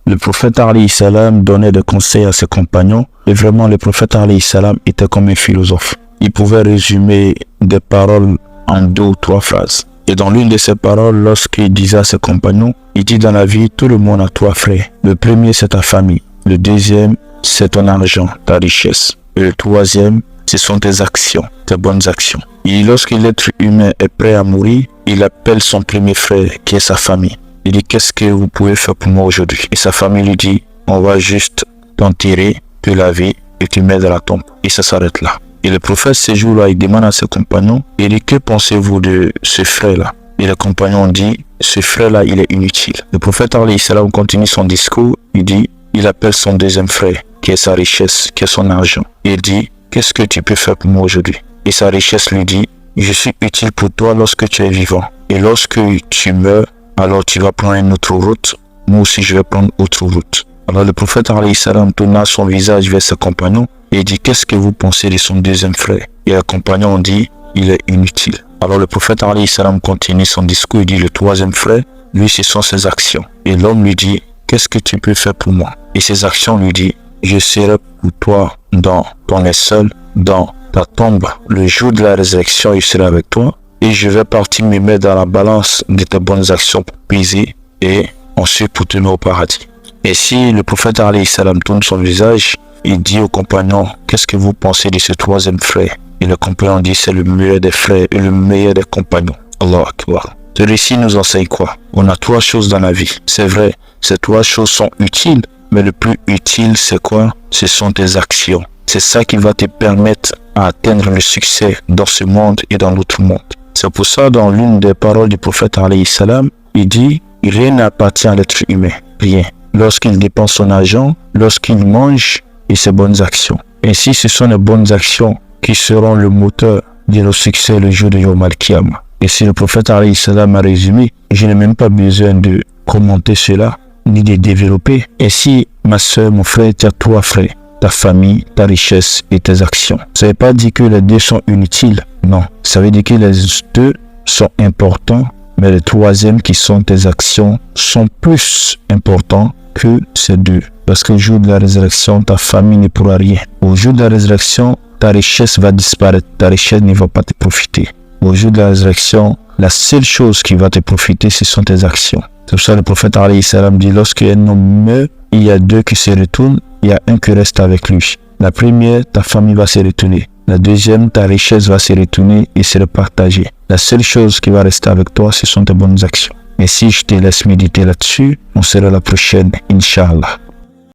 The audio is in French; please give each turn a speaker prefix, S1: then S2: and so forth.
S1: Le prophète alayhi salam donnait des conseils à ses compagnons et vraiment le prophète alayhi salam était comme un philosophe. Il pouvait résumer des paroles en 2 ou 3 phrases. Et dans l'une de ses paroles, lorsqu'il disait à ses compagnons, il dit dans la vie, tout le monde a 3 frères. Le premier, c'est ta famille. Le deuxième, c'est ton argent, ta richesse. Et le troisième, ce sont tes actions, tes bonnes actions. Et lorsque l'être humain est prêt à mourir, il appelle son premier frère qui est sa famille. Il dit, qu'est-ce que vous pouvez faire pour moi aujourd'hui? Et sa famille lui dit, on va juste t'enterrer, te laver et te mettre dans la tombe. Et ça s'arrête là. Et le prophète, ce jour-là, il demande à ses compagnons, il dit, que pensez-vous de ce frère-là? Et les compagnons ont dit, ce frère-là, il est inutile. Le prophète alayhi salam continue son discours, il dit, il appelle son deuxième frère, qui est sa richesse, qui est son argent. Il dit, qu'est-ce que tu peux faire pour moi aujourd'hui? Et sa richesse lui dit, je suis utile pour toi lorsque tu es vivant. Et lorsque tu meurs, alors tu vas prendre une autre route. Moi aussi, je vais prendre autre route. Alors le prophète alayhi salam tourna son visage vers ses compagnons et dit, qu'est-ce que vous pensez de son deuxième frère? Et les compagnons ont dit, il est inutile. Alors le prophète alayhi salam continue son discours et dit, le troisième frère, lui, ce sont ses actions. Et l'homme lui dit, qu'est-ce que tu peux faire pour moi? Et ses actions lui disent, je serai pour toi dans ton linceul, dans ta tombe. Le jour de la résurrection, je serai avec toi. Et je vais partir me mettre dans la balance de tes bonnes actions pour peser et ensuite pour te mettre au paradis. Et si le prophète alayhi salam tourne son visage, il dit aux compagnons, qu'est-ce que vous pensez de ce troisième frère? Et le compagnon dit, c'est le meilleur des frères et le meilleur des compagnons. Allahu Akbar. Ce récit nous enseigne quoi? On a 3 choses dans la vie. C'est vrai, ces 3 choses sont utiles, mais le plus utile, c'est quoi? Ce sont tes actions. C'est ça qui va te permettre d'atteindre le succès dans ce monde et dans l'autre monde. C'est pour ça, dans l'une des paroles du prophète alayhi salam, il dit, rien n'appartient à l'être humain. Rien. Lorsqu'il dépense son argent, lorsqu'il mange et ses bonnes actions. Ainsi, ce sont les bonnes actions qui seront le moteur de nos succès le jour de Yawm al-Qiyamah. Et si le prophète alayhi salam a résumé, je n'ai même pas besoin de commenter cela, ni de développer. Ainsi, ma soeur, mon frère, tu as 3 frères. Ta famille, ta richesse et tes actions. Ça ne veut pas dire que les 2 sont inutiles. Non, ça veut dire que les 2 sont importants, mais le troisième qui sont tes actions sont plus importants que ces 2. Parce que le jour de la résurrection, ta famille ne pourra rien. Au jour de la résurrection, ta richesse va disparaître. Ta richesse ne va pas te profiter. Au jour de la résurrection, la seule chose qui va te profiter, ce sont tes actions. C'est pour ça que le prophète alayhi salam dit, lorsqu'un homme meurt, il y a 2 qui se retournent, il y a un qui reste avec lui. La première, ta famille va se retourner. La deuxième, ta richesse va se retourner et se partager. La seule chose qui va rester avec toi, ce sont tes bonnes actions. Et si je te laisse méditer là-dessus, on sera la prochaine, Inch'Allah.